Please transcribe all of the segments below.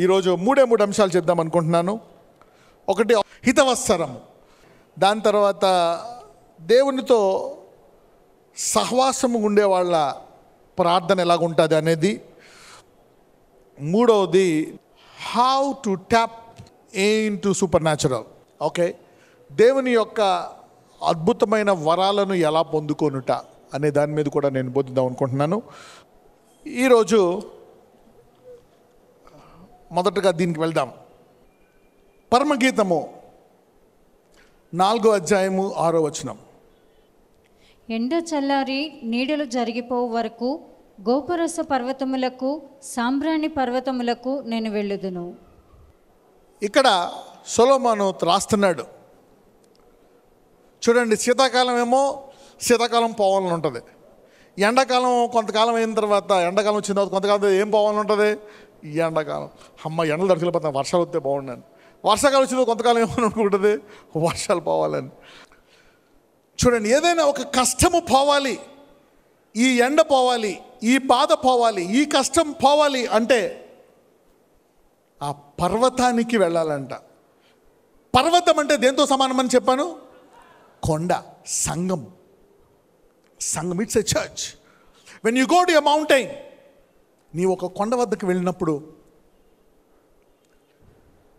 ఈరోజు మూడు అంశాలు చెప్దాం అనుకుంటున్నాను. ఒకటి హితవత్సరము, దాని తర్వాత దేవునితో సహవాసము ఉండే వాళ్ళ ప్రార్థన ఎలాగుంటుంది అనేది, మూడవది how to tap in to super natural. Okay, దేవుని యొక్క అద్భుతమైన వరాలను ఎలా పొందుకొనుట అనే దాని మీద కూడా నేను బోధిద్దాం అనుకుంటున్నాను. ఈరోజు మొదటగా దీనికి వెళ్దాం. పరమగీతము 4వ అధ్యాయము 6వ వచనం. ఎండ చల్లారి నీడలు జరిగిపోవు వరకు గోపురస పర్వతములకు సాంబ్రాణి పర్వతములకు నేను వెళ్ళుదును. ఇక్కడ సొలొమోను రాస్తున్నాడు. చూడండి, శీతాకాలం ఏమో శీతాకాలం పోవాలని ఉంటుంది, ఎండాకాలం కొంతకాలం అయిన తర్వాత, ఎండాకాలం వచ్చిన తర్వాత కొంతకాలం ఏం పోవాలని ఉంటుంది, ఈ ఎండాకాలం అమ్మ ఎండలు దర్శిపోతాను, వర్షాలు వస్తే బాగుండని. వర్షాకాలం వచ్చిన కొంతకాలం ఏమని అనుకుంటుంది, వర్షాలు పోవాలని. చూడండి, ఏదైనా ఒక కష్టము పోవాలి, ఈ ఎండ పోవాలి, ఈ బాధ పోవాలి, ఈ కష్టం పోవాలి అంటే ఆ పర్వతానికి వెళ్ళాలంట. పర్వతం అంటే దేంతో సమానమని చెప్పాను? కొండ, సంఘం. సంఘం, it's a church. When you go to a mountain, నీవు ఒక కొండ వద్దకు వెళ్ళినప్పుడు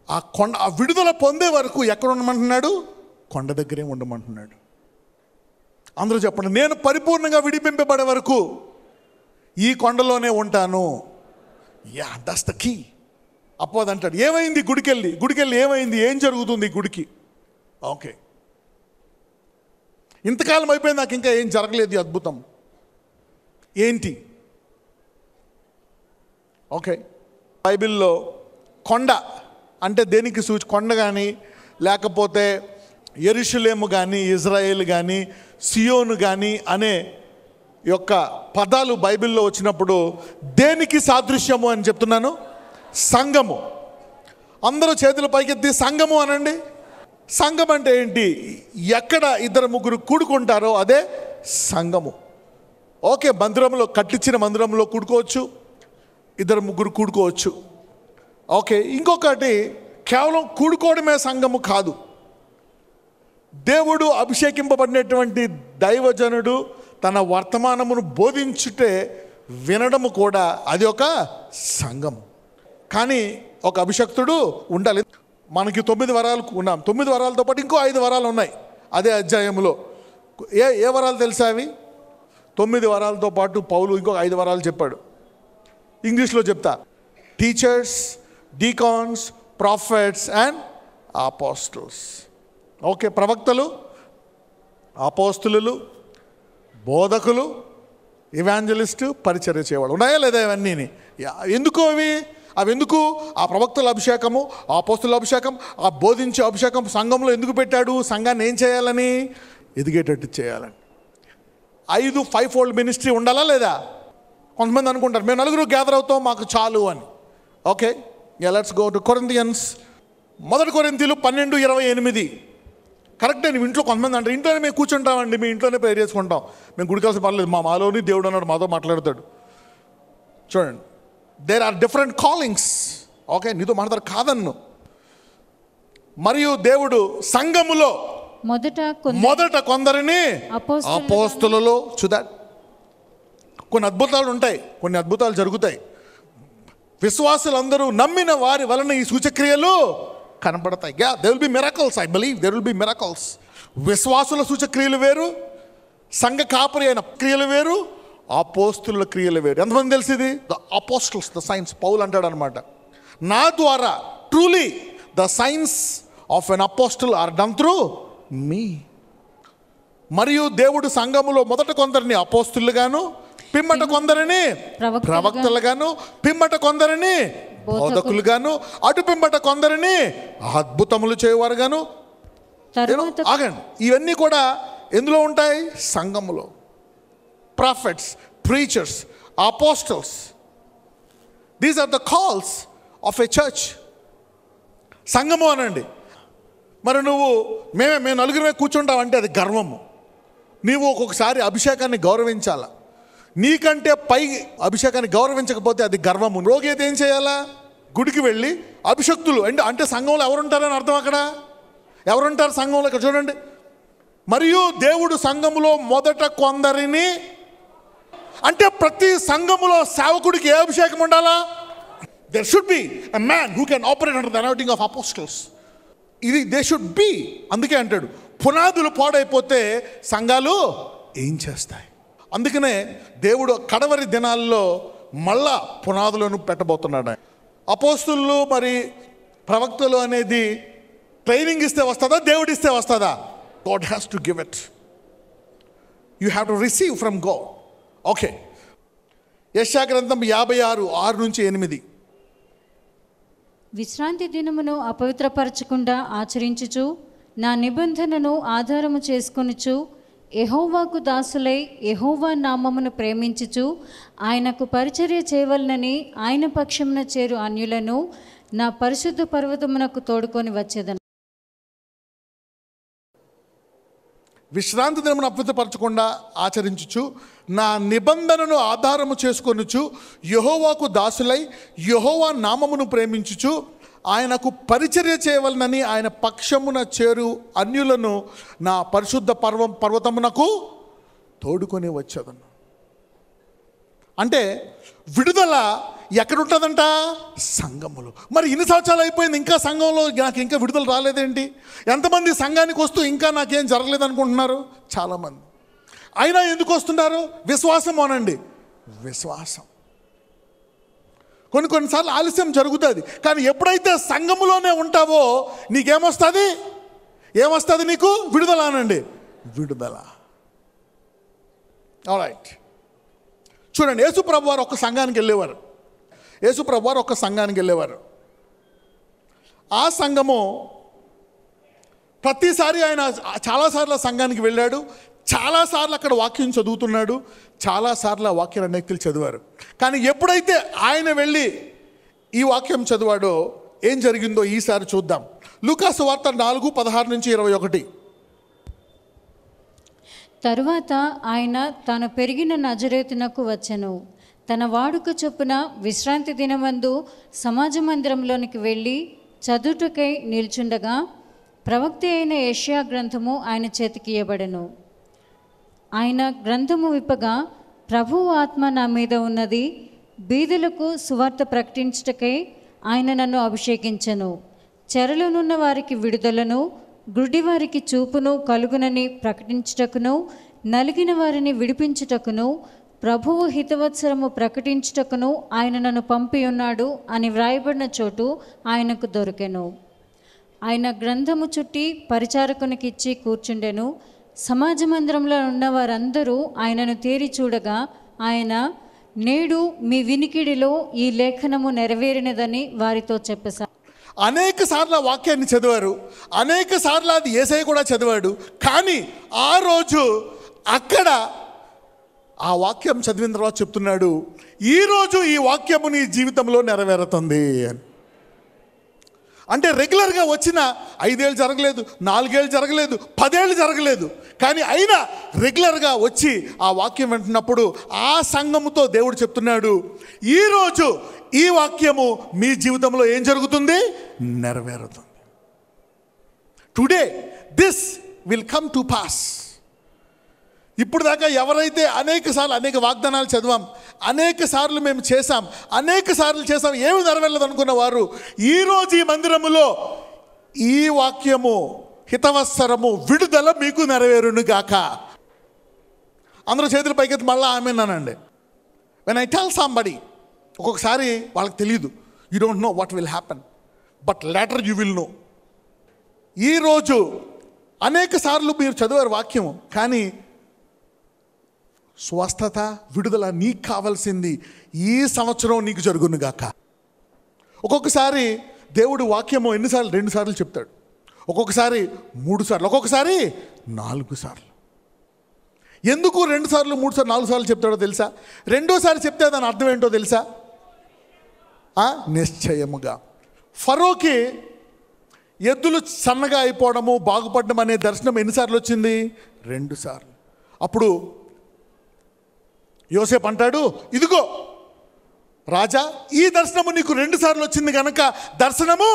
ఆ కొండ, ఆ విడుదల పొందే వరకు ఎక్కడ ఉండమంటున్నాడు? కొండ దగ్గరే ఉండమంటున్నాడు. అందరూ చెప్పండి, నేను పరిపూర్ణంగా విడిపింపబడే వరకు ఈ కొండలోనే ఉంటాను. Yeah, that's the key. అపోది అంటాడు, ఏమైంది గుడికెళ్ళి ఏమైంది, ఏం జరుగుతుంది గుడికి? ఓకే, ఇంతకాలం అయిపోయింది, నాకు ఇంకా ఏం జరగలేదు, అద్భుతం ఏంటి? ఓకే, బైబిల్లో కొండ అంటే దేనికి కొండ కానీ, లేకపోతే యెరూషలేము కానీ, ఇజ్రాయేల్ కానీ, సియోను కానీ అనే యొక్క పదాలు బైబిల్లో వచ్చినప్పుడు దేనికి సాదృశ్యము అని చెప్తున్నాను? సంఘము. అందరూ చేతుల పైకెత్తి సంఘము అనండి. సంఘం అంటే ఏంటి? ఎక్కడ ఇద్దరు ముగ్గురు కూడుకుంటారో అదే సంఘము. ఓకే, మందిరంలో, కట్టించిన మందిరంలో కూడుకోవచ్చు, ఇద్దరు ముగ్గురు కూడుకోవచ్చు. ఓకే, ఇంకొకటి, కేవలం కూడుకోవడమే సంఘము కాదు. దేవుడు అభిషేకింపబడినటువంటి దైవజనుడు తన వర్తమానమును బోధించుటే వినడము కూడా అది ఒక సంఘము. కానీ ఒక అభిషక్తుడు ఉండాలి. మనకి 9 వరాలు ఉన్నాం. 9 వరాలతో పాటు ఇంకో 5 వరాలు ఉన్నాయి అదే అధ్యాయంలో. ఏ వరాలు తెలుసా అవి? 9 వరాలతో పాటు పౌలు ఇంకొక 5 వరాలు చెప్పాడు. ఇంగ్లీష్లో చెప్తా: teachers, deacons, prophets and apostles. Okay, ప్రవక్తలు, అపోస్తులు, బోధకులు, ఇవాంజలిస్టు, పరిచర్య చేయవాడు. ఉన్నాయా లేదా ఇవన్నీ? ఎందుకు అవి ఎందుకు? ఆ ప్రవక్తల అభిషేకము, ఆ అపోస్తుల అభిషేకం, ఆ బోధించే అభిషేకం సంఘంలో ఎందుకు పెట్టాడు? సంఘాన్ని ఏం చేయాలని? ఎదిగేటట్టు చేయాలని. 5 ఫోల్డ్ మినిస్ట్రీ ఉండాలా లేదా? కొంతమంది అనుకుంటారు మేము 9 గ్యాదర్ అవుతాం, మాకు చాలు అని. Okay, let's go to Corinthians. 1 కొరింథీయులు 12:28. కరెక్టే. నువ్వు ఇంట్లో కొంతమంది అంటారు, ఇంట్లోనే మేము కూర్చుంటామండి, మేము ఇంట్లోనే ప్రేయర్ చేసుకుంటాం, మేము గుడికాల్సిన పర్లేదు, మాలోని దేవుడు అన్నాడు, మాతో మాట్లాడతాడు. చూడండి, there are different callings. Okay, నీతో మాట్లాడతారు కాదన్ను. మరియు దేవుడు సంఘములో మొదట కొందరిని అపోస్తలులో, చూదా, కొన్ని అద్భుతాలు ఉంటాయి, కొన్ని అద్భుతాలు జరుగుతాయి. విశ్వాసులందరూ నమ్మిన వారి వలన ఈ సూచక్రియలు కనపడతాయి. Yeah, there will be miracles. I believe there will be miracles. విశ్వాసుల సూచక్రియలు వేరు, సంఘ కాపరి అయిన క్రియలు వేరు, అపోస్తుల క్రియలు వేరు. ఎంతమంది తెలిసింది? The apostles, the signs. పౌలు అంటాడు అనమాట, నా ద్వారా truly the signs of an apostle are done through me. మరియు దేవుడు సంఘములో మొదట కొందరిని అపోస్తులుగాను, పిమ్మట కొందరిని ప్రవక్తలుగాను, పిమ్మట కొందరిని బోధకులుగాను, అటు పిమ్మట కొందరిని అద్భుతములు చేయవారుగాను. ఆగండి, ఇవన్నీ కూడా ఎందులో ఉంటాయి? సంఘములో. Prophets, preachers, apostles, these are the calls of a church. సంఘము అనండి. మరి నువ్వు మేము 9 కూర్చుంటావంటే అది గర్వము. నీవు ఒక్కొక్కసారి అభిషేకాన్ని గౌరవించాల. నీకంటే పై అభిషేకాన్ని గౌరవించకపోతే అది గర్వము. రోగి అయితే ఏం చేయాలా? గుడికి వెళ్ళి అభిషక్తులు అంటే సంఘంలో ఎవరుంటారని అర్థం అక్కడ. ఎవరుంటారు సంఘంలో? ఇక్కడ చూడండి. మరియు దేవుడు సంఘములో మొదట కొందరిని, అంటే ప్రతి సంఘములో సేవకుడికి ఏ అభిషేకం ఉండాలా? There should be a man who can operate under the anointing of apostles. ఇది దే షుడ్ బి. అందుకే అంటాడు పునాదులు పాడైపోతే సంఘాలు ఏం చేస్తాయి. అందుకనే దేవుడు కడవరి దినాల్లో మళ్ళా పునాదులను పెట్టబోతున్నాడు. అపోస్తులు మరి ప్రవక్తలు అనేది ట్రైనింగ్ ఇస్తే వస్తుందా, దేవుడు ఇస్తే వస్తుందా? God has to give it. You have to receive from God. Okay, యెషయా గ్రంథం 56:6-8. విశ్రాంతి దినమును అపవిత్రపరచకుండా ఆచరించుచు నా నిబంధనను ఆధారము చేసుకొనుచు యెహోవాకు దాసులై యెహోవా నామమును ప్రేమించుచు ఆయనకు పరిచర్య చేయవలనని ఆయన పక్షమున చేరు అన్యులను నా పరిశుద్ధ పర్వతమునకు తోడుకొని వచ్చేదను. విశ్రాంతి దినమును అపవిత్రపరచకుండా ఆచరించుచు నా నిబంధనను ఆధారము చేసుకొనుచు యెహోవాకు దాసులై యెహోవా నామమును ప్రేమించుచు ఆయనకు పరిచర్య చేయవలనని ఆయన పక్షమున చేరు అన్యులను నా పరిశుద్ధ పర్వతమునకు తోడుకొని వచ్చేదను. అంటే విడుదల ఎక్కడుంటుందంట? సంఘములు. మరి ఇన్ని సంవత్సరాలు అయిపోయింది, ఇంకా సంఘంలో నాకు ఇంకా విడుదల రాలేదేంటి? ఎంతమంది సంఘానికి వస్తూ ఇంకా నాకేం జరగలేదు అనుకుంటున్నారు? చాలామంది. అయినా ఎందుకు వస్తున్నారు? విశ్వాసం అనండి, విశ్వాసం. కొన్నిసార్లు ఆలస్యం జరుగుతుంది, కానీ ఎప్పుడైతే సంఘములోనే ఉంటావో నీకేమొస్తుంది? ఏమొస్తుంది నీకు? విడుదల అనండి, విడుదల. ఆల్రైట్, చూడండి, యేసుప్రభు వారు ఒక సంఘానికి వెళ్ళేవారు. యేసుప్రభు వారు ఒక సంఘానికి వెళ్ళేవారు. ఆ సంఘము ప్రతిసారి ఆయన చాలాసార్లు ఆ సంఘానికి వెళ్ళాడు, చాలాసార్లు అక్కడ వాక్యం చదువుతున్నాడు, చాలాసార్లు ఆ వాక్యాన్ని అనేక వ్యక్తులు చదివారు. కానీ ఎప్పుడైతే ఆయన వెళ్ళి ఈ వాక్యం చదివాడో ఏం జరిగిందో ఈసారి చూద్దాం. లూకా సువార్త 4:16-21. తరువాత ఆయన తాను పెరిగిన నజరేతునకు వచ్చెను. తన వాడుక చొప్పున విశ్రాంతి దినమందు సమాజ మందిరంలోనికి వెళ్ళి చదువుటకై నిల్చుండగా ప్రవక్త అయిన యెషయా గ్రంథము ఆయన చేతికి ఇయ్యబడెను. ఆయన గ్రంథము విప్పగా ప్రభువు ఆత్మ నా మీద ఉన్నది, బీదలకు సువార్త ప్రకటించుటకై ఆయన నన్ను అభిషేకించెను, చెరలోనున్న వారికి విడుదలను, గుడ్డివారికి చూపును కలుగునని ప్రకటించుటకును, నలిగిన వారిని విడిపించుటకును, ప్రభువు హితవత్సరము ప్రకటించుటకును ఆయన నన్ను పంపి ఉన్నాడు అని వ్రాయబడిన చోటు ఆయనకు దొరికెను. ఆయన గ్రంథము చుట్టి పరిచారకునికిచ్చి కూర్చుండెను. సమాజ మందిరంలో ఉన్న వారందరూ ఆయనను తేరి చూడగా ఆయన, నేడు మీ వినికిడిలో ఈ లేఖనము నెరవేరినదని వారితో చెప్పసాగాడు. అనేక సార్లు ఆ వాక్యాన్ని చదివారు, అనేక సార్లు అది యేసయ్య కూడా చదివాడు. కానీ ఆ రోజు అక్కడ ఆ వాక్యం చదివిన తర్వాత చెప్తున్నాడు, ఈరోజు ఈ వాక్యము నీ జీవితంలో నెరవేరుతుంది అని. అంటే రెగ్యులర్గా వచ్చిన 5 ఏళ్ళు జరగలేదు, 4 ఏళ్ళు జరగలేదు, 10 ఏళ్ళు జరగలేదు, కానీ అయినా రెగ్యులర్గా వచ్చి ఆ వాక్యం వింటున్నప్పుడు ఆ సంఘముతో దేవుడు చెప్తున్నాడు, ఈరోజు ఈ వాక్యము మీ జీవితంలో ఏం జరుగుతుంది? నెరవేరుతుంది. Today this will come to pass. ఇప్పుడు దాకా ఎవరైతే అనేక వాగ్దానాలు చదివాం, అనేక సార్లు మేము చేశాం, ఏమి నెరవేరలేదు అనుకున్న వారు ఈరోజు ఈ మందిరములో ఈ వాక్యము హితవత్సరము విడుదల మీకు నెరవేరును గాక. అందరూ చేతుల పైకెత్తి మళ్ళీ ఆమెన్నానండి. వెన్ ఐ టెల్ సంబడి, ఒక్కొక్కసారి వాళ్ళకి తెలియదు, you don't know what will happen, but later you will know. ఈరోజు అనేక సార్లు మీరు చదివారు వాక్యము, కానీ స్వస్థత విడుదల నీకు కావాల్సింది ఈ సంవత్సరం నీకు జరుగునుగాక. ఒక్కొక్కసారి దేవుడు వాక్యము ఎన్నిసార్లు? 2 సార్లు చెప్తాడు, ఒక్కొక్కసారి 3 సార్లు, ఒక్కొక్కసారి 4 సార్లు. ఎందుకు 2 సార్లు 3 సార్లు 4 సార్లు చెప్తాడో తెలుసా? రెండోసారి చెప్తే దాని అర్థం ఏంటో తెలుసా? నిశ్చయముగా. ఫరోకి ఎద్దులు సన్నగా అయిపోవడము, బాగుపడడం అనే దర్శనం ఎన్నిసార్లు వచ్చింది? 2 సార్లు. అప్పుడు యోసేపు అంటాడు, ఇదిగో రాజా, ఈ దర్శనము నీకు 2 సార్లు వచ్చింది కనుక దర్శనము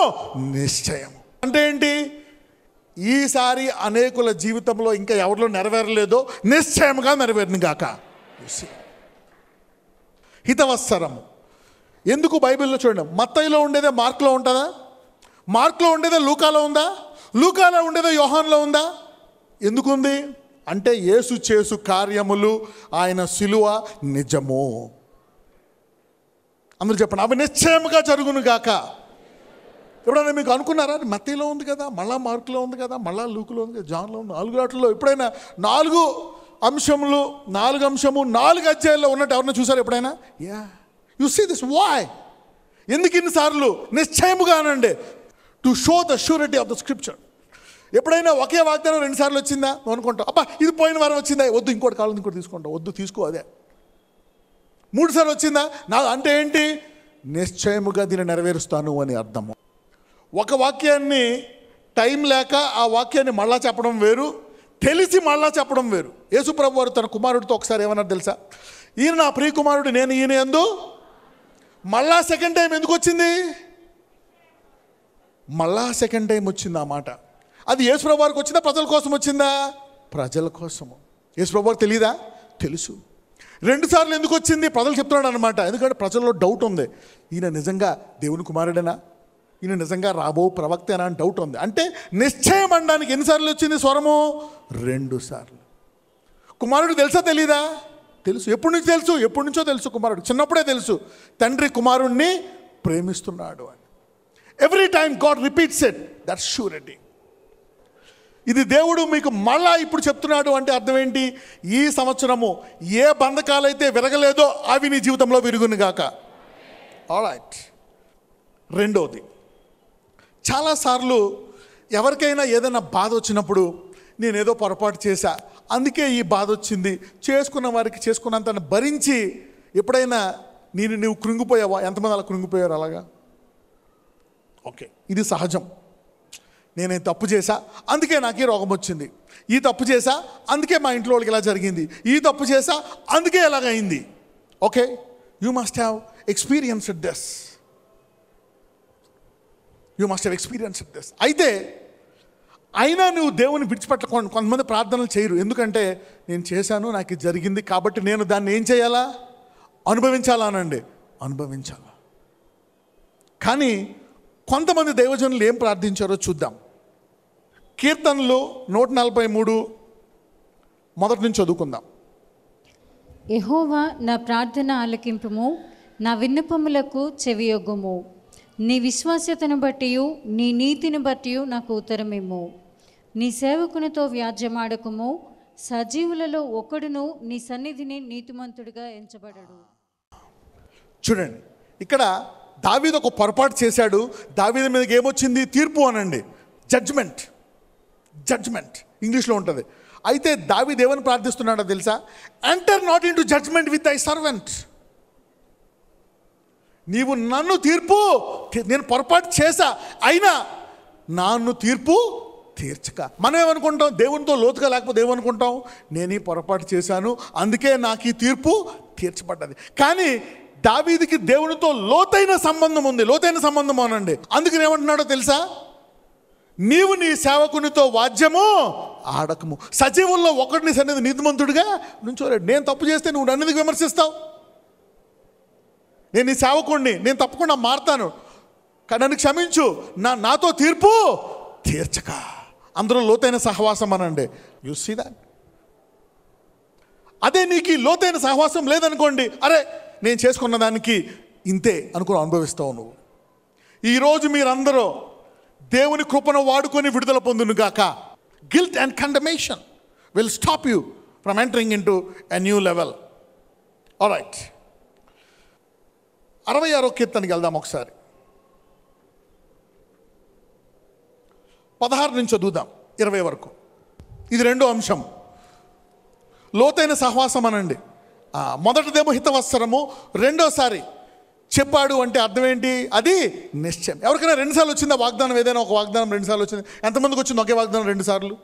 నిశ్చయం. అంటే ఏంటి? ఈసారి అనేకుల జీవితంలో ఇంకా ఎవరిలో నెరవేరలేదో నిశ్చయముగా నెరవేరును గాక. హితవత్సరము ఎందుకు బైబిల్లో చూడండి, మత్తయిలో ఉండేదే మార్కులో ఉంటుందా? మార్కులో ఉండేదే లూకాలో ఉందా? లూకాలో ఉండేదే యోహాన్లో ఉందా? ఎందుకుంది అంటే యేసు చేసు కార్యములు, ఆయన శిలువ నిజము. అందరూ చెప్పండి, అవి నిశ్చయముగా జరుగును గాక. ఎప్పుడైనా మీకు అనుకున్నారా మత్తయిలో ఉంది కదా, మళ్ళా మార్కులో ఉంది కదా, మళ్ళా లూకులో ఉంది కదా, జాన్లో ఉంది, 4 వాటిల్లో ఎప్పుడైనా 4 అంశములు 4 అంశము 4 అధ్యాయాల్లో ఉన్నట్టు ఎవరైనా చూసారు ఎప్పుడైనా? Yeah, you see this. Why? ఎందుకు ఇన్నిసార్లు? నిశ్చయముగా అనండి, to show the surety of the scripture. ఎప్పుడైనా ఒకే వాగ్దానం 2 సార్లు వచ్చిందా? నువ్వు అనుకుంటావు, అబ్బా ఇది పోయిన వారం వచ్చిందా, వద్దు ఇంకోటి కావాలి, ఇంకోటి తీసుకుంటావు, వద్దు తీసుకో అదే. 3 సార్లు వచ్చిందా? నా అంటే ఏంటి? నిశ్చయముగా దీన్ని నెరవేరుస్తాను అని అర్థము. ఒక వాక్యాన్ని టైం లేక ఆ వాక్యాన్ని మళ్ళా చెప్పడం వేరు, తెలిసి మళ్ళా చెప్పడం వేరు. యేసుప్రభు వారు తన కుమారుడితో ఒకసారి ఏమన్నారు తెలుసా? ఈయన నా ప్రియ కుమారుడు, నేను ఈయన యందు. మళ్ళా సెకండ్ టైం ఎందుకు వచ్చింది? మళ్ళా సెకండ్ టైం వచ్చింది ఆ మాట. అది యేసుప్రభు వారికి వచ్చిందా, ప్రజల కోసం వచ్చిందా? ప్రజల కోసము. యేసుప్రభు వారికి తెలియదా? తెలుసు. 2 సార్లు ఎందుకు వచ్చింది? ప్రజలు చెప్తున్నాడు అనమాట. ఎందుకంటే ప్రజల్లో డౌట్ ఉంది, ఈయన నిజంగా దేవుని కుమారుడేనా, ఈయన నిజంగా రాబో ప్రవక్తేనా అని డౌట్ ఉంది. అంటే నిశ్చయం అనడానికి ఎన్నిసార్లు వచ్చింది స్వరము? 2 సార్లు. కుమారుడికి తెలుసా తెలీదా? తెలుసు. ఎప్పటి నుంచి తెలుసు? ఎప్పటి నుంచో తెలుసు. కుమారుడు చిన్నప్పుడే తెలుసు తండ్రి కుమారుణ్ణి ప్రేమిస్తున్నాడు అని. Every time God repeats it, that's surety. ఇది దేవుడు మీకు మళ్ళా ఇప్పుడు చెప్తున్నాడు అంటే అర్థం ఏంటి? ఈ సంవత్సరము ఏ బంధకాలైతే విరగలేదో అవి నీ జీవితంలో విరుగును గాక. ఆల్రైట్. రెండోది, చాలాసార్లు ఎవరికైనా ఏదైనా బాధ వచ్చినప్పుడు నేనేదో పొరపాటు చేశా అందుకే ఈ బాధ వచ్చింది, చేసుకున్న వారికి చేసుకున్నంత భరించి ఎప్పుడైనా నీవు కృంగిపోయావా? ఎంతమంది అలా కృంగిపోయారు? అలాగా ఓకే, ఇది సహజం. నేనే తప్పు చేశా అందుకే నాకు ఈ రోగం వచ్చింది, ఈ తప్పు చేశా అందుకే మా ఇంట్లో వాళ్ళకి ఇలా జరిగింది, ఈ తప్పు చేశా అందుకే ఎలాగైంది. Okay, you must have experienced this, you must have experienced this. అయితే అయినా నువ్వు దేవుని విడిచిపెట్టకుండా కొంతమంది ప్రార్థనలు చేయరు. ఎందుకంటే నేను చేశాను, నాకు ఇది జరిగింది కాబట్టి నేను దాన్ని ఏం చేయాలా? అనుభవించాలా అనండి, అనుభవించాలా. కానీ కొంతమంది దైవజనులు ఏం ప్రార్థించారో చూద్దాం. కీర్తనలు 143 మొదటి నుంచి చదువుకుందాం. యెహోవా నా ప్రార్థన ఆలకింపుము, నా విన్నపములకు చెవియొగ్గుము. నీ విశ్వాస్యతను బట్టి నీ నీతిని బట్టి నాకు ఉత్తరమిమ్ము. నీ సేవకునితో వ్యాజ్యమాడకుము, సజీవులలో ఒకడును నీ సన్నిధిని నీతిమంతుడిగా ఎంచబడడు. చూడండి, ఇక్కడ దావీదు ఒక పొరపాటు చేశాడు. దావీదు మీదకి ఏమొచ్చింది? తీర్పు అనండి, జడ్జ్మెంట్. జడ్జ్మెంట్ ఇంగ్లీష్లో ఉంటుంది. అయితే దావీదు ఏమని ప్రార్థిస్తున్నాడో తెలుసా? Enter not into judgment with thy servant. నీవు నన్ను తీర్పు, నేను పొరపాటు చేశా అయినా నన్ను తీర్పు తీర్చక. మనం ఏమనుకుంటాం? దేవునితో లోతుగా లేకపోతే ఏమనుకుంటాం? నేను ఈ పొరపాటు చేశాను అందుకే నాకు ఈ తీర్పు తీర్చబడ్డది. కానీ దావీదుకి దేవునితో లోతైన సంబంధం ఉంది. లోతైన సంబంధం అనండి. అందుకని ఏమంటున్నాడో తెలుసా? నీవు నీ సేవకునితో వాద్యము ఆడకము, సజీవుల్లో ఒకటిని సన్నిధి నీతిమంతుడిగా నుంచోలేడు. నేను తప్పు చేస్తే నువ్వు నన్ను ఎందుకు విమర్శిస్తావు? నేను నీ సేవకుడిని, నేను తప్పకుండా మారుతాను, నన్ను క్షమించు, నాతో తీర్పు తీర్చక. అందరూ లోతైన సహవాసం అనండి. You see that? అదే నీకు ఈ లోతైన సహవాసం లేదనుకోండి, అరే నేను చేసుకున్న దానికి ఇంతే అనుకుని అనుభవిస్తావు నువ్వు. ఈరోజు మీరందరూ దేవుని కృపను వాడుకొని విడుదల పొందునుగాక. Guilt and condemnation will stop you from entering into a new level. Alright, 66వ కీర్తనకి వెళ్దాం ఒకసారి. 16 నుంచి చదువుదాం 20 వరకు. ఇది రెండో అంశం, లోతైన సహవాసం అనండి. మొదటిదేమో హితవత్సరము, రెండోసారి చెప్పాడు అంటే అర్థం ఏంటి? అది నిశ్చయం. ఎవరికైనా 2 సార్లు వచ్చిందా వాగ్దానం? ఏదైనా ఒక వాగ్దానం 2 సార్లు వచ్చింది? ఎంతమందికి వచ్చింది ఒకే వాగ్దానం 2 సార్లు?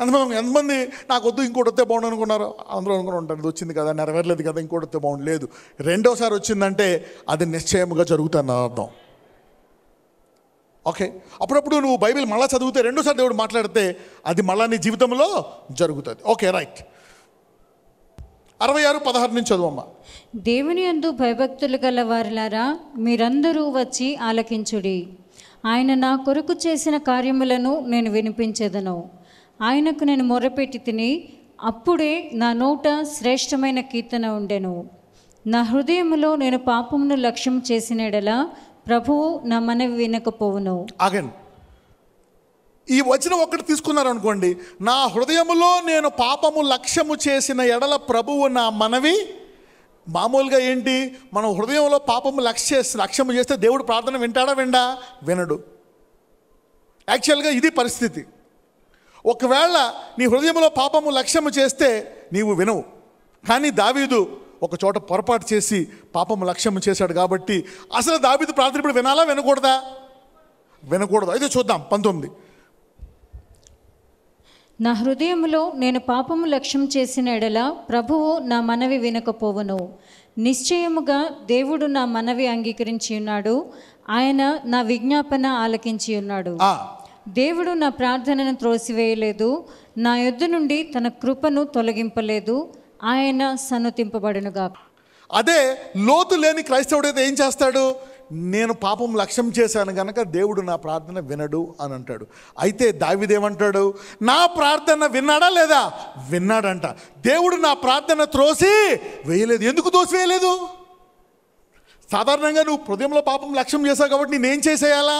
ఎంతమంది నాకు వద్దు ఇంకోటి వస్తే బాగుండు అనుకున్నారు? అందరూ అనుకుని ఉంటారు, ఇది వచ్చింది కదా, నెరవేరలేదు కదా, ఇంకోటి వస్తే బాగుండు. లేదు, రెండోసారి వచ్చిందంటే అది నిశ్చయముగా జరుగుతుంది అర్థం. ఓకే, అప్పుడప్పుడు నువ్వు బైబిల్ మళ్ళీ చదివితే, రెండోసారి దేవుడు మాట్లాడితే అది మళ్ళా నీ జీవితంలో జరుగుతుంది. Okay, right. 66:16 నుంచి చదువమ్మా. దేవుని యందు భయభక్తులు గల వారిలారా, మీరందరూ వచ్చి ఆలకించుడి. ఆయన నా కొరకు చేసిన కార్యములను నేను వినిపించెదను. ఆయనకు నేను మొరపెట్టి తిని, అప్పుడే నా నోట శ్రేష్టమైన కీర్తన ఉండెను. నా హృదయములో నేను పాపమును లక్ష్యం చేసిన ఎడల ప్రభువు నా మనవి వినకపోవును. ఆగండి, ఈ వచనం ఒక్కటి తీసుకున్నారు అనుకోండి, నా హృదయములో నేను పాపము లక్ష్యము చేసిన ఎడల ప్రభువు నా మనవి. మామూలుగా ఏంటి, మనం హృదయంలో పాపము లక్ష్యము చేస్తే దేవుడు ప్రార్థన వింటాడా? వినడు. యాక్చువల్గా ఇది పరిస్థితి. ఒకవేళ నీ హృదయంలో పాపము లక్ష్యము చేస్తే నీవు వినవు. కానీ దావీదు ఒక చోట పొరపాటు చేసి పాపము లక్ష్యము చేశాడు కాబట్టి అసలు దావీదు ప్రార్థన ఇప్పుడు వినాలా వినకూడదా? వినకూడదు. అయితే చూద్దాం 19. నా హృదయములో నేను పాపము లక్ష్యం చేసిన ఎడల ప్రభువు నా మనవి వినకపోవును. నిశ్చయముగా దేవుడు నా మనవి అంగీకరించి ఉన్నాడు. ఆయన నా విజ్ఞాపన ఆలకించి ఉన్నాడు. దేవుడు నా ప్రార్థనను త్రోసివేయలేదు. నా యొద్ద నుండి తన కృపను తొలగింపలేదు. ఆయన సన్నుతింపబడునుగా. అదే లోతు లేని క్రైస్తవుడైతే ఏం చేస్తాడు? నేను పాపం లక్ష్యం చేశాను కనుక దేవుడు నా ప్రార్థన వినడు అని అంటాడు. అయితే దావీదేమంటాడు? నా ప్రార్థన విన్నాడా లేదా? విన్నాడంట. దేవుడు నా ప్రార్థన త్రోసి వేయలేదు. ఎందుకు తోసివేయలేదు? సాధారణంగా నువ్వు హృదయంలో పాపం లక్ష్యం చేశావు కాబట్టి నేనేం చేసేయాలా?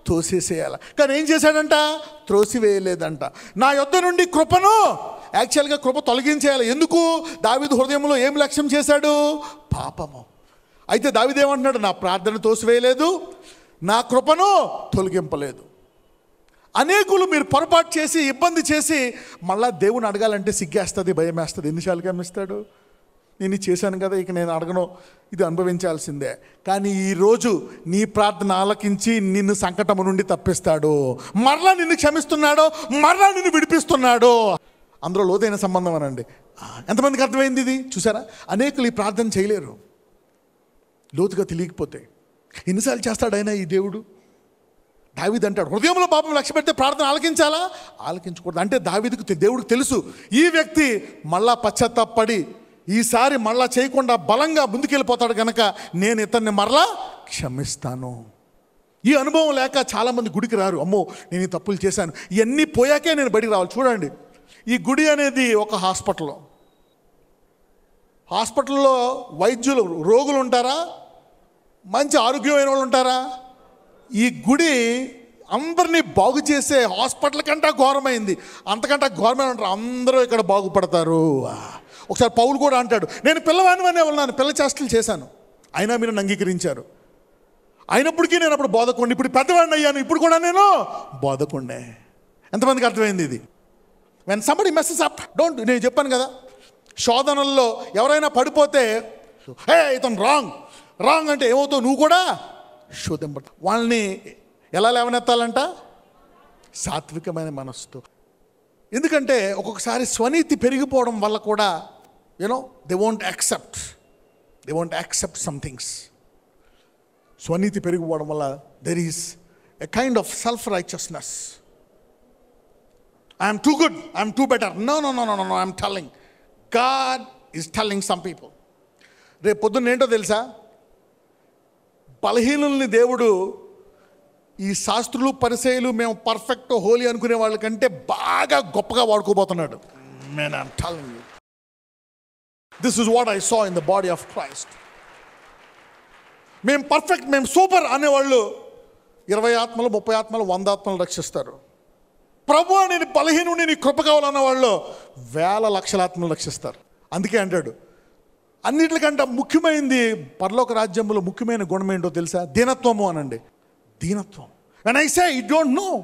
తోసేసేయాల. కానీ ఏం చేశాడంట? త్రోసివేయలేదంట. నా యొద్ద నుండి కృపను, యాక్చువల్గా కృప తొలగించేయాలి. ఎందుకు? దావీదు హృదయంలో ఏం లక్ష్యం చేశాడు? పాపము. అయితే దావీదు ఏమంటున్నాడు? నా ప్రార్థన తోసివేయలేదు, నా కృపను తొలగింపలేదు. అనేకులు మీరు పొరపాటు చేసి ఇబ్బంది చేసి మళ్ళా దేవుని అడగాలంటే సిగ్గేస్తుంది, భయం వేస్తుంది. ఎన్నిసార్లు గమనిస్తాడు? నేను ఇది చేశాను కదా, ఇక నేను అడగను, ఇది అనుభవించాల్సిందే. కానీ ఈరోజు నీ ప్రార్థన ఆలకించి నిన్ను సంకటము నుండి తప్పిస్తాడు. మరలా నిన్ను క్షమిస్తున్నాడు, మరలా నిన్ను విడిపిస్తున్నాడు. అందులో లోతైన సంబంధం అనండి. ఎంతమందికి అర్థమైంది ఇది? చూసారా, అనేకులు ఈ ప్రార్థన చేయలేరు లోతుగా తెలియకపోతే. ఎన్నిసార్లు చేస్తాడైనా ఈ దేవుడు? దావీదు అంటాడు, హృదయంలో పాపం లక్ష్య పెడితే ప్రార్థన ఆలకించాలా? ఆలకించకూడదు. అంటే దావీదుకు దేవుడికి తెలుసు ఈ వ్యక్తి మళ్ళా పశ్చాత్తాపడి ఈసారి మళ్ళా చేయకుండా బలంగా ముందుకెళ్ళిపోతాడు కనుక నేను ఇతన్ని మరలా క్షమిస్తాను. ఈ అనుభవం లేక చాలామంది గుడికి రారు. అమ్మో నేను ఈ తప్పులు చేశాను, ఇవన్నీ పోయాకే నేను బయటికి రావాలి. చూడండి, ఈ గుడి అనేది ఒక హాస్పిటల్లో వైద్యులు, రోగులు ఉంటారా? మంచి ఆరోగ్యమైన వాళ్ళు ఉంటారా? ఈ గుడి అందరినీ బాగు చేసే హాస్పిటల్ కంటే ఘోరమైంది. అంతకంటే ఘోరమైన ఉంటారు. అందరూ ఇక్కడ బాగుపడతారు. ఒకసారి పౌలు కూడా అంటాడు, నేను పిల్లవాడివనే ఉన్నాను, పిల్ల చేష్టలు చేశాను, అయినా మీరు నన్ను అంగీకరించారు. అయినప్పటికీ నేను అప్పుడు బోధకుండే, ఇప్పుడు పెద్దవాడిని అయ్యాను, ఇప్పుడు కూడా నేను బోధకుండే. ఎంతమందికి అర్థమైంది ఇది? When somebody messes up, don't, నేను చెప్పాను కదా, శోధనల్లో ఎవరైనా పడిపోతే హే ఇతను రాంగ్ అంటే ఏమవుతావు? నువ్వు కూడా శోధింపడతావు. వాళ్ళని ఎలా లేవనెత్తాలంట? సాత్వికమైన మనస్సుతో. ఎందుకంటే ఒక్కొక్కసారి స్వనీతి పెరిగిపోవడం వల్ల కూడా they won't accept some things. స్వనీతి పెరిగిపోవడం వల్ల there is a kind of self righteousness. I'm too good, I'm too better. No, I'm telling, God is telling some people. రేపు పొద్దున్న ఏంటో తెలుసా? బలహీనుల్ని దేవుడు ఈ శాస్త్రులు పరిసయ్యులు మేము పర్ఫెక్ట్ హోలీ అనుకునే వాళ్ళకంటే బాగా గొప్పగా వాడుకోబోతున్నాడు. Man, I'm telling you, this is what I saw in the body of Christ. మేము పర్ఫెక్ట్, మేము సూపర్ అనేవాళ్ళు 20 ఆత్మలు, 30 ఆత్మలు, 100 ఆత్మలు రక్షిస్తారు. ప్రభువా నేను బలహీనుడిని, నీ కృప కావాలన్న వాళ్ళు 1000 లక్షల ఆత్మలు రక్షిస్తారు. అందుకే అంటాడు, అన్నిటికంటే ముఖ్యమైనది పరలోక రాజ్యంలో ముఖ్యమైన గుణం ఏంటో తెలుసా? దీనత్వము అనండి. దీనత్వం. When I say you don't know,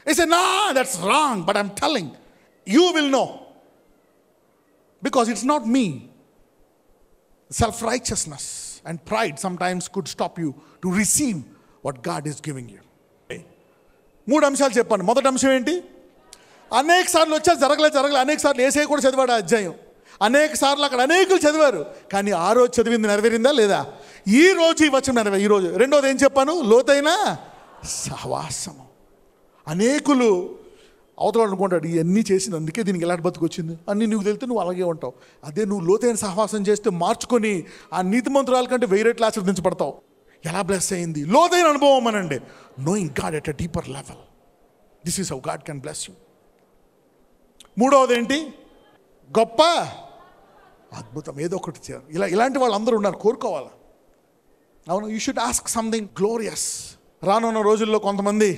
I say nah, that's wrong, but I'm telling you will know, because it's not me. Self-righteousness and pride sometimes could stop you to receive what God is giving you. 3 అంశాలు చెప్పాను. మొదటి అంశం ఏంటి? అనేక సార్లు వచ్చా జరగలే అనేక సార్లు ఏసై కూడా చదివాడు ఆ అధ్యాయం. అనేక సార్లు అక్కడ అనేకులు చదివారు, కానీ ఆ రోజు చదివింది నెరవేరిందా లేదా? ఈ రోజు ఈ వచనం నెరవేరు. ఈరోజు రెండోది ఏం చెప్పాను? లోతైన సహవాసము. అనేకులు అవతల అనుకుంటాడు ఇవన్నీ చేసింది అందుకే దీనికి ఎలాంటి బతుకొచ్చింది అన్నీ నువ్వు తెలితే నువ్వు అలాగే ఉంటావు. అదే నువ్వు లోతైన సహవాసం చేస్తే మార్చుకొని ఆ నీతిమంతురాల కంటే 1000 రెట్లు ఆశీర్వదించబడతావు. ఎలా బ్లెస్ అయింది? లోతైన అనుభవం అనండి. Knowing God at a deeper level. This is how God can bless you. మూడవది ఏంటి? గొప్ప అద్భుతం. ఏదో ఒకటి చేయాలి. ఇలాంటి వాళ్ళు అందరూ ఉన్నారు, కోరుకోవాలి. అవును, you should ask something glorious. రానున్న రోజుల్లో కొంతమంది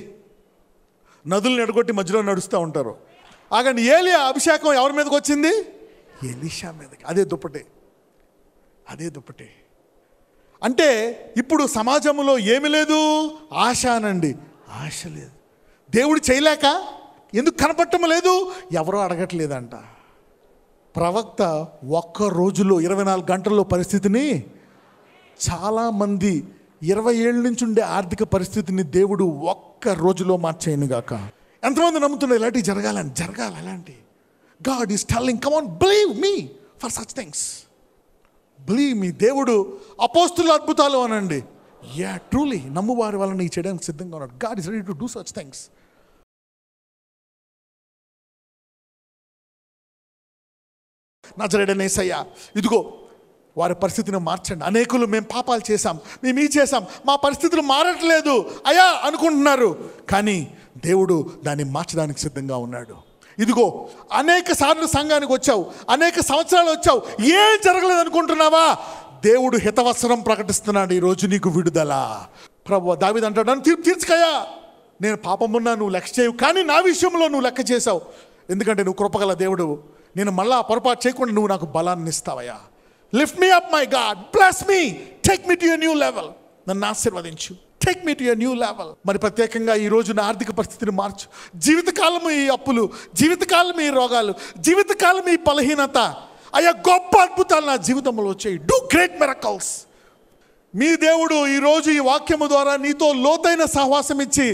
నదులను ఎడగొట్టి మధ్యలో నడుస్తూ ఉంటారు. ఆగండి, ఏలియా అభిషేకం ఎవరి మీదకి వచ్చింది? ఎలీషా మీదకి. అదే దుప్పటి. అంటే ఇప్పుడు సమాజంలో ఏమి లేదు? ఆశ అనండి. ఆశ లేదు. దేవుడు చేయలేక ఎందుకు కనపడటం లేదు? ఎవరో అడగట్లేదంట. ప్రవక్త ఒక్క రోజులో 24 గంటల్లో పరిస్థితిని, చాలామంది 20 ఏళ్ళ నుంచి ఉండే ఆర్థిక పరిస్థితిని దేవుడు ఒక్క రోజులో మార్చేయనుగాక. ఎంతమంది నమ్ముతున్నారు ఇలాంటివి జరగాలి అలాంటి? God is telling, come on, believe me for such things. Believe me. దేవుడు అపోస్తుల అద్భుతాలు అనండి. యా, ట్రూలీ నమ్మువారి వల్ల నీకు చేయడానికి సిద్ధంగా ఉన్నాడు. God is ready to do such things. నజరేయుడైన యేసయ్య, ఇదిగో వారి పరిస్థితిని మార్చండి. అనేకులు మేము పాపాలు చేశాం, మేము ఈ చేశాం, మా పరిస్థితులు మారట్లేదు అయ్యా అనుకుంటున్నారు, కానీ దేవుడు దాన్ని మార్చడానికి సిద్ధంగా ఉన్నాడు. ఇదిగో అనేక సార్లు సంఘానికి వచ్చావు, అనేక సంవత్సరాలు వచ్చావు, ఏం జరగలేదు అనుకుంటున్నావా? దేవుడు హితవసరం ప్రకటిస్తున్నాడు. ఈరోజు నీకు విడుదల. ప్రభువా, దావీదు అంటాడు, నన్ను తీర్పు తీర్చుకయ్యా, నేను పాపమున్నా నువ్వు లెక్క చేయవు, కానీ నా విషయంలో నువ్వు లెక్క చేసావు, ఎందుకంటే నువ్వు కృపగల దేవుడు. నేను మళ్ళా పొరపాటు చేయకుండా నువ్వు నాకు బలాన్ని ఇస్తావయ్యా. Lift me up my God, bless me, take me to a new level. నన్ను ఆశీర్వదించు, take me to a new level. మరి ప్రత్యేకంగా ఈ రోజు నా ఆర్థిక పరిస్థితిని మార్చు. జీవితకాలం ఈ అప్పులు, జీవితకాలం ఈ రోగాలు, జీవితకాలం ఈ బలహీనత, అయ్యా గొప్ప అద్భుతాలు నా జీవితంలో వచ్చాయి. Do great miracles. మీ దేవుడు ఈరోజు ఈ వాక్యము ద్వారా నీతో లోతైన సహవాసం ఇచ్చి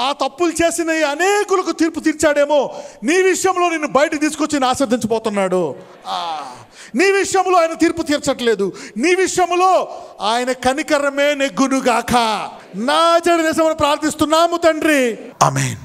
ఆ తప్పులు చేసిన అనేకులకు తీర్పు తీర్చాడేమో, నీ విషయంలో నిన్ను బయట తీసుకొచ్చి ఆశీర్వదించబోతున్నాడు. నీ విషయంలో ఆయన తీర్పు తీర్చట్లేదు, నీ విషయంలో ఆయన కనికరమే నెగ్గునుగాక. నా జడ దేశంలో ప్రార్థిస్తున్నాము తండ్రి, ఆమేన్.